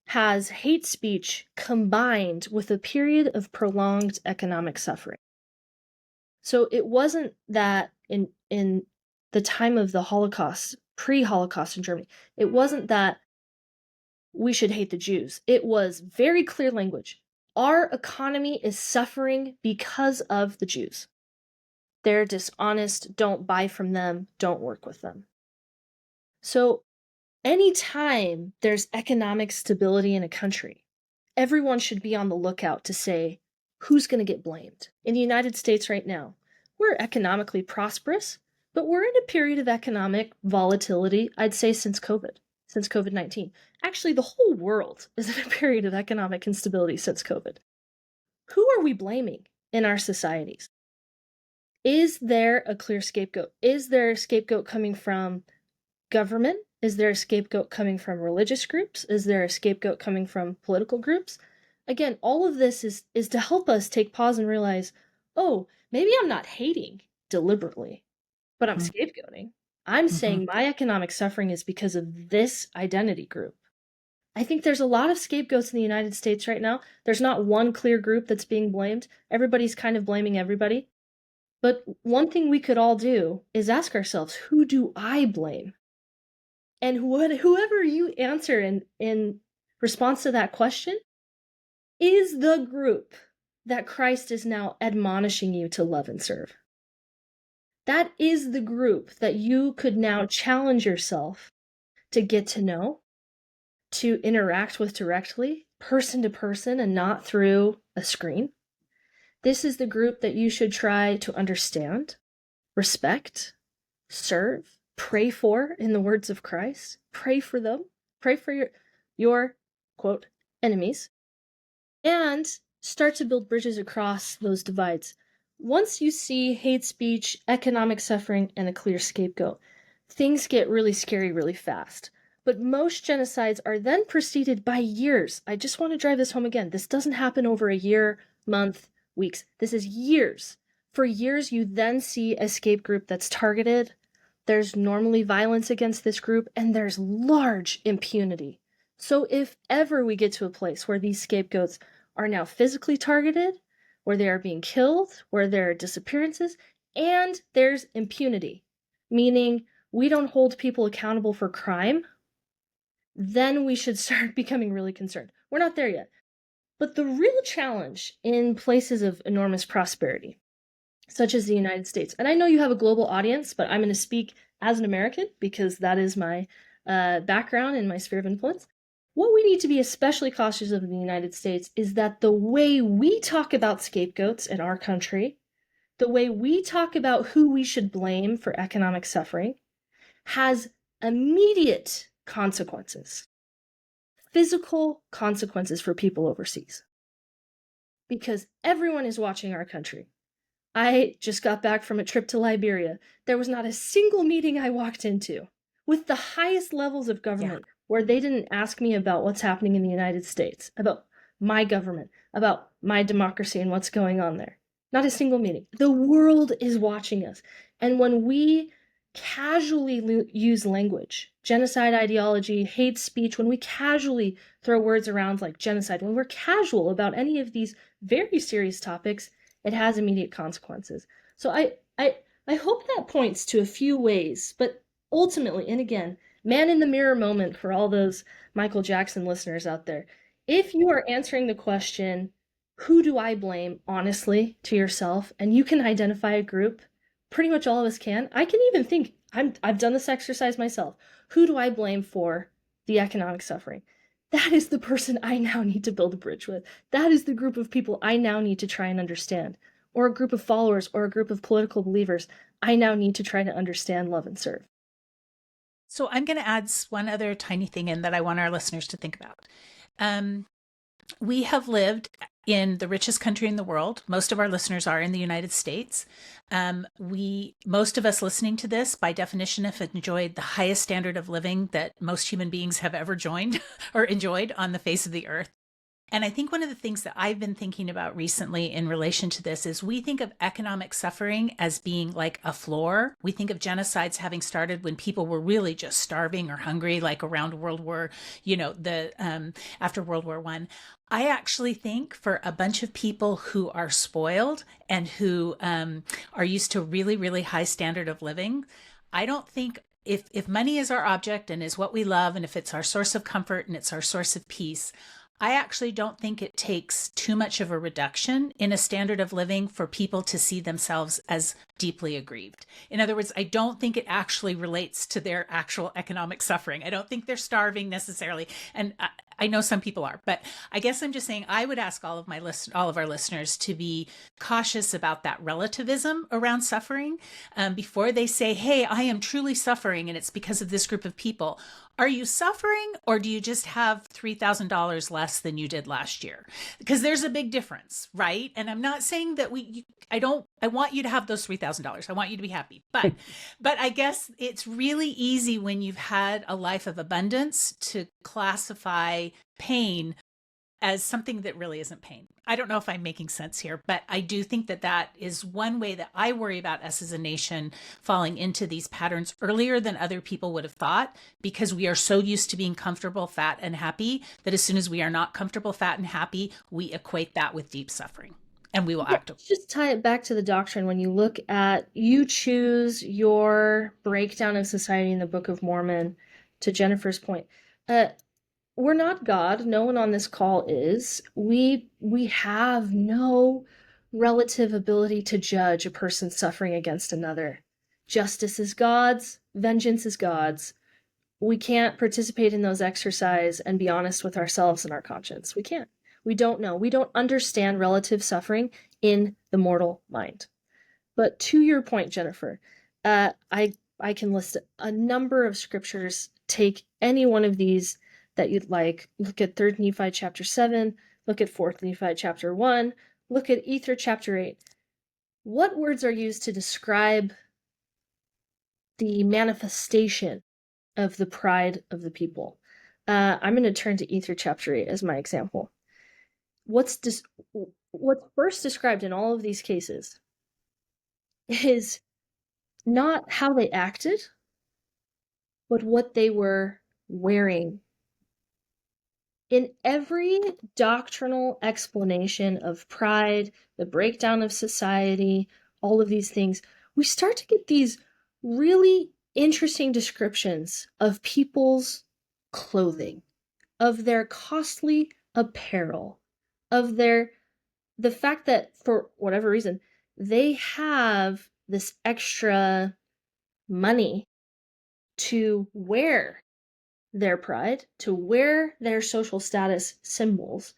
has hate speech combined with a period of prolonged economic suffering. So it wasn't that in the time of the Holocaust, pre-Holocaust in Germany, it wasn't that we should hate the Jews. It was very clear language. Our economy is suffering because of the Jews. They're dishonest, don't buy from them, don't work with them. So anytime there's economic stability in a country, everyone should be on the lookout to say, who's going to get blamed? In the United States right now, we're economically prosperous, but we're in a period of economic volatility, I'd say, since COVID-19. Actually, the whole world is in a period of economic instability since COVID. Who are we blaming in our societies? Is there a clear scapegoat? Is there a scapegoat coming from government? Is there a scapegoat coming from religious groups? Is there a scapegoat coming from political groups? Again, all of this is to help us take pause and realize, oh, maybe I'm not hating deliberately, but I'm scapegoating. I'm saying my economic suffering is because of this identity group. I think there's a lot of scapegoats in the United States right now. There's not one clear group that's being blamed. Everybody's kind of blaming everybody. But one thing we could all do is ask ourselves, who do I blame? And whoever you answer in response to that question is the group that Christ is now admonishing you to love and serve. That is the group that you could now challenge yourself to get to know, to interact with directly, person to person, and not through a screen. This is the group that you should try to understand, respect, serve, pray for, in the words of Christ. Pray for them. Pray for your quote, enemies. And start to build bridges across those divides. Once you see hate speech, economic suffering, and a clear scapegoat, things get really scary really fast. But most genocides are then preceded by years. I just want to drive this home again. This doesn't happen over a year, month, weeks. This is years. For years, you then see a escape group that's targeted. There's normally violence against this group, and there's large impunity. So if ever we get to a place where these scapegoats are now physically targeted, where they are being killed, where there are disappearances, and there's impunity, meaning we don't hold people accountable for crime, then we should start becoming really concerned. We're not there yet. But the real challenge in places of enormous prosperity, such as the United States, and I know you have a global audience, but I'm going to speak as an American because that is my background and my sphere of influence. What we need to be especially cautious of in the United States is that the way we talk about scapegoats in our country, the way we talk about who we should blame for economic suffering, has immediate consequences, physical consequences for people overseas. Because everyone is watching our country. I just got back from a trip to Liberia. There was not a single meeting I walked into with the highest levels of government where they didn't ask me about what's happening in the United States, about my government, about my democracy and what's going on there. Not a single meeting. The world is watching us. And when we casually use language, genocide ideology, hate speech, when we casually throw words around like genocide, when we're casual about any of these very serious topics, it has immediate consequences. So I hope that points to a few ways, but ultimately, and again, man in the mirror moment for all those Michael Jackson listeners out there. If you are answering the question, who do I blame, honestly, to yourself, and you can identify a group, pretty much all of us can. I can even think, I've done this exercise myself. Who do I blame for the economic suffering? That is the person I now need to build a bridge with. That is the group of people I now need to try and understand, or a group of followers, or a group of political believers I now need to try to understand, love, and serve. So I'm going to add one other tiny thing in that I want our listeners to think about. We have lived in the richest country in the world. Most of our listeners are in the United States. Most of us listening to this, by definition, have enjoyed the highest standard of living that most human beings have ever joined or enjoyed on the face of the earth. And I think one of the things that I've been thinking about recently in relation to this is we think of economic suffering as being like a floor. We think of genocides having started when people were really just starving or hungry, like around World War, after World War I. I actually think for a bunch of people who are spoiled and who are used to a really, really high standard of living, I don't think if money is our object and is what we love, and if it's our source of comfort and it's our source of peace, I actually don't think it takes too much of a reduction in a standard of living for people to see themselves as deeply aggrieved. In other words, I don't think it actually relates to their actual economic suffering. I don't think they're starving necessarily. And I know some people are, but I guess I'm just saying I would ask all of our listeners to be cautious about that relativism around suffering before they say, hey, I am truly suffering and it's because of this group of people. Are you suffering, or do you just have $3,000 less than you did last year? Because there's a big difference, right? And I'm not saying that I want you to have those $3,000. I want you to be happy. But I guess it's really easy when you've had a life of abundance to classify pain as something that really isn't pain. I don't know if I'm making sense here, but I do think that that is one way that I worry about us as a nation falling into these patterns earlier than other people would have thought, because we are so used to being comfortable, fat, and happy that as soon as we are not comfortable, fat, and happy, we equate that with deep suffering. And we will act. Let's just tie it back to the doctrine. When you look at, you choose your breakdown of society in the Book of Mormon, to Jennifer's point, we're not God. No one on this call is. We have no relative ability to judge a person suffering against another. Justice is God's, vengeance is God's. We can't participate in those exercises and be honest with ourselves and our conscience. We can't. We don't know. We don't understand relative suffering in the mortal mind. But to your point, Jennifer, I can list a number of scriptures. Take any one of these that you'd like. Look at 3rd Nephi chapter 7, look at 4th Nephi chapter 1, look at Ether chapter 8. What words are used to describe the manifestation of the pride of the people? I'm going to turn to Ether chapter 8 as my example. What's first described in all of these cases is not how they acted, but what they were wearing In every doctrinal explanation of pride, the breakdown of society, all of these things, we start to get these really interesting descriptions of people's clothing, of their costly apparel, of the fact that for whatever reason, they have this extra money to wear their pride, to wear their social status symbols.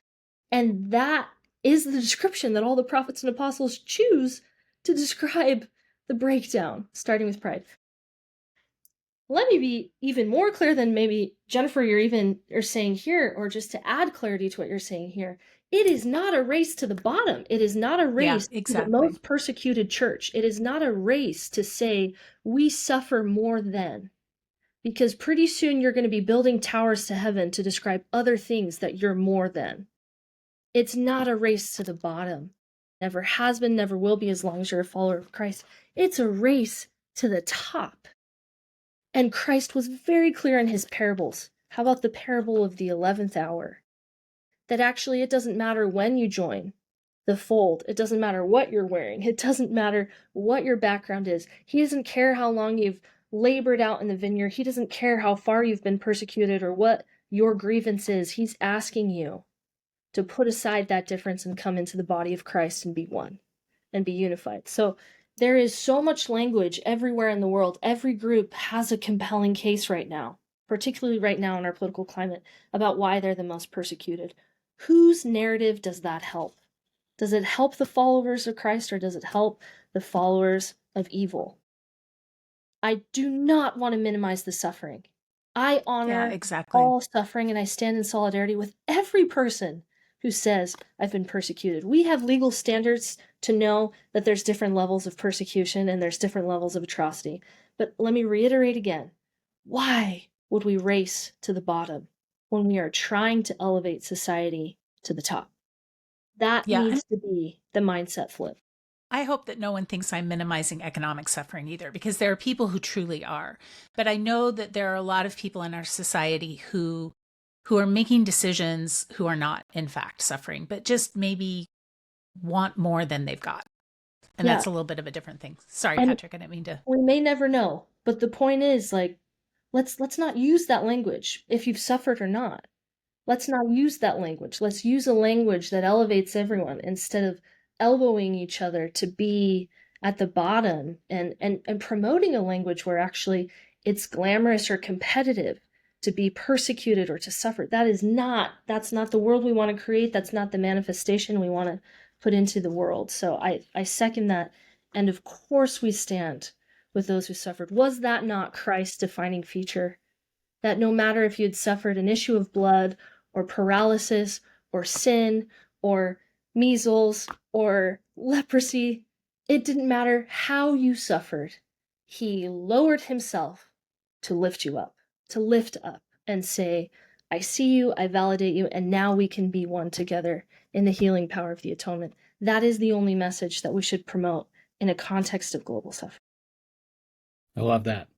And that is the description that all the prophets and apostles choose to describe the breakdown, starting with pride. Let me be even more clear than maybe Jennifer you're saying here, or just to add clarity to what you're saying here. It is not a race to the bottom. It is not a race to the most persecuted church. It is not a race to say we suffer more than. Because pretty soon you're going to be building towers to heaven to describe other things that you're more than. It's not a race to the bottom. Never has been, never will be as long as you're a follower of Christ. It's a race to the top. And Christ was very clear in his parables. How about the parable of the 11th hour? That actually it doesn't matter when you join the fold. It doesn't matter what you're wearing. It doesn't matter what your background is. He doesn't care how long you've labored out in the vineyard. He doesn't care how far you've been persecuted or what your grievance is. He's asking you to put aside that difference and come into the body of Christ and be one and be unified. So there is so much language everywhere in the world. Every group has a compelling case right now, particularly right now in our political climate, about why they're the most persecuted. Whose narrative does that help? Does it help the followers of Christ, or does it help the followers of evil? I do not want to minimize the suffering. I honor all suffering, and I stand in solidarity with every person who says I've been persecuted. We have legal standards to know that there's different levels of persecution and there's different levels of atrocity. But let me reiterate again, why would we race to the bottom when we are trying to elevate society to the top? That needs to be the mindset flip. I hope that no one thinks I'm minimizing economic suffering either, because there are people who truly are. But I know that there are a lot of people in our society who are making decisions who are not, in fact, suffering, but just maybe want more than they've got. And that's a little bit of a different thing. Sorry, Patrick, I didn't mean to. We may never know, but the point is, like, let's not use that language if you've suffered or not. Let's not use that language. Let's use a language that elevates everyone instead of elbowing each other to be at the bottom and promoting a language where actually it's glamorous or competitive to be persecuted or to suffer. That's not the world we want to create. That's not the manifestation we want to put into the world. So I second that. And of course we stand with those who suffered. Was that not Christ's defining feature? That no matter if you had suffered an issue of blood or paralysis or sin or measles or leprosy, it didn't matter how you suffered. He lowered himself to lift you up, to lift up and say, I see you, I validate you, and now we can be one together in the healing power of the atonement. That is the only message that we should promote in a context of global suffering. I love that.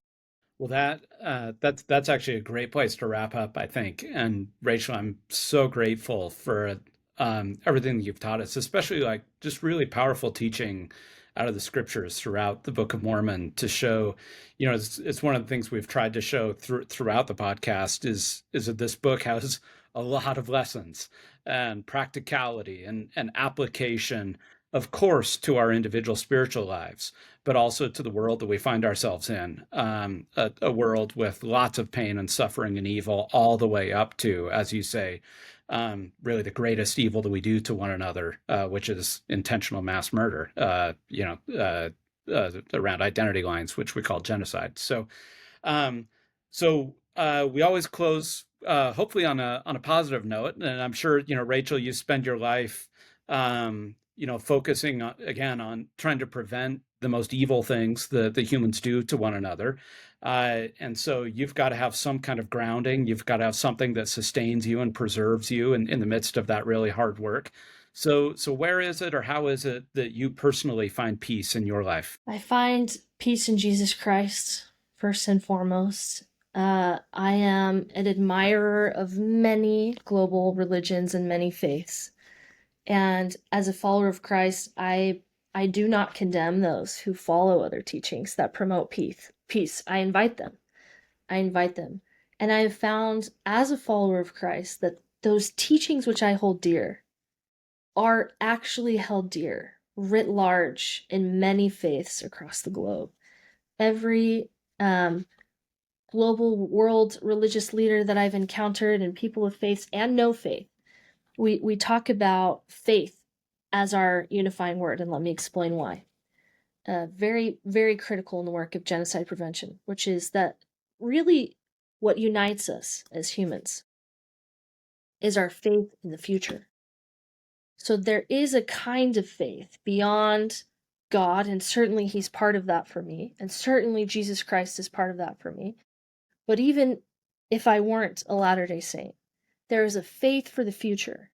Well, that's actually a great place to wrap up, I think. And Rachel, I'm so grateful for everything that you've taught us, especially like just really powerful teaching out of the scriptures throughout the Book of Mormon to show, it's one of the things we've tried to show throughout the podcast is that this book has a lot of lessons and practicality and application, of course, to our individual spiritual lives, but also to the world that we find ourselves in, a world with lots of pain and suffering and evil, all the way up to, as you say, really the greatest evil that we do to one another, which is intentional mass murder, around identity lines, which we call genocide. So, we always close, hopefully on a positive note. And I'm sure, Rachel, you spend your life, focusing on trying to prevent the most evil things that humans do to one another. And so you've got to have some kind of grounding. You've got to have something that sustains you and preserves you in the midst of that really hard work. So where is it, or how is it that you personally find peace in your life? I find peace in Jesus Christ, first and foremost. I am an admirer of many global religions and many faiths. And as a follower of Christ, I do not condemn those who follow other teachings that promote peace. I invite them. I invite them. And I have found as a follower of Christ that those teachings which I hold dear are actually held dear writ large in many faiths across the globe. Every global world religious leader that I've encountered, and people of faiths and no faith, we talk about faith as our unifying word, and let me explain why. Very, very critical in the work of genocide prevention, which is that really what unites us as humans is our faith in the future. So there is a kind of faith beyond God, and certainly He's part of that for me, and certainly Jesus Christ is part of that for me. But even if I weren't a Latter-day Saint, there is a faith for the future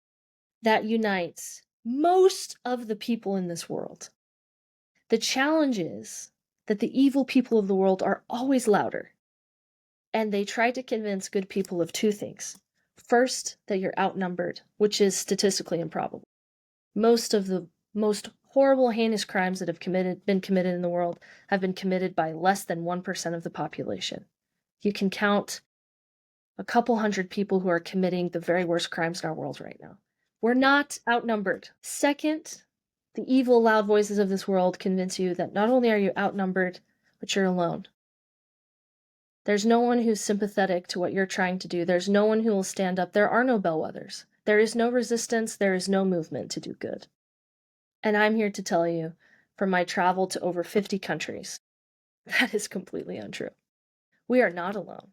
that unites most of the people in this world. The challenge is that the evil people of the world are always louder, and they try to convince good people of two things. First, that you're outnumbered, which is statistically improbable. Most of the most horrible, heinous crimes that have been committed in the world have been committed by less than 1% of the population. You can count a couple hundred people who are committing the very worst crimes in our world right now. We're not outnumbered. Second, the evil, loud voices of this world convince you that not only are you outnumbered, but you're alone. There's no one who's sympathetic to what you're trying to do. There's no one who will stand up. There are no bellwethers. There is no resistance. There is no movement to do good. And I'm here to tell you, from my travel to over 50 countries, that is completely untrue. We are not alone.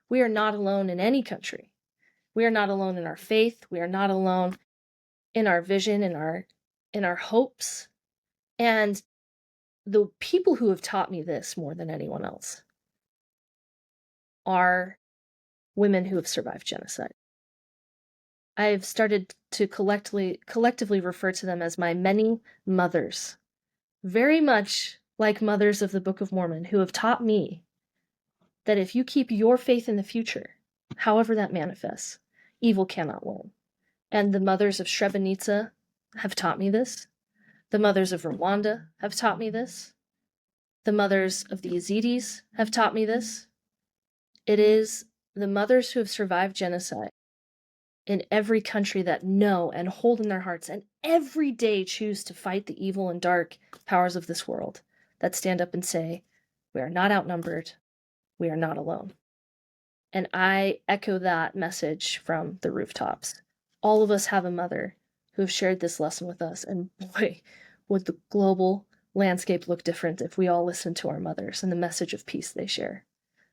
We are not alone in any country. We are not alone in our faith. We are not alone in our vision, in our hopes. And the people who have taught me this more than anyone else are women who have survived genocide. I've started to collectively refer to them as my many mothers, very much like mothers of the Book of Mormon, who have taught me that if you keep your faith in the future, however that manifests, evil cannot win. And the mothers of Srebrenica have taught me this. The mothers of Rwanda have taught me this. The mothers of the Yazidis have taught me this. It is the mothers who have survived genocide in every country that know and hold in their hearts and every day choose to fight the evil and dark powers of this world that stand up and say, we are not outnumbered, we are not alone. And I echo that message from the rooftops. All of us have a mother who have shared this lesson with us, and boy, would the global landscape look different if we all listened to our mothers and the message of peace they share.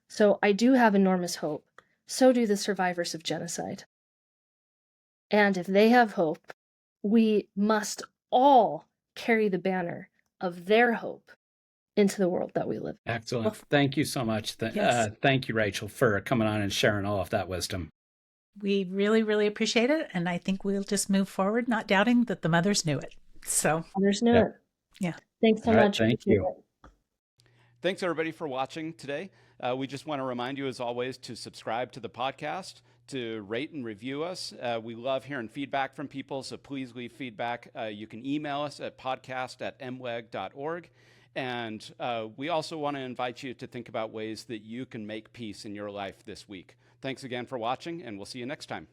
So I do have enormous hope. So do the survivors of genocide. And if they have hope, we must all carry the banner of their hope into the world that we live in. Excellent. Well, Thank you so much. yes. Thank you, Rachel, for coming on and sharing all of that wisdom. We really, really appreciate it. And I think we'll just move forward, not doubting that the mothers knew it. So, Others knew Yeah. it. yeah. Thanks so All right. much. Thank Appreciate you. it. Thanks, everybody, for watching today. We just want to remind you, as always, to subscribe to the podcast, to rate and review us. We love hearing feedback from people, so please leave feedback. You can email us at podcast@mweg.org. And we also want to invite you to think about ways that you can make peace in your life this week. Thanks again for watching, and we'll see you next time.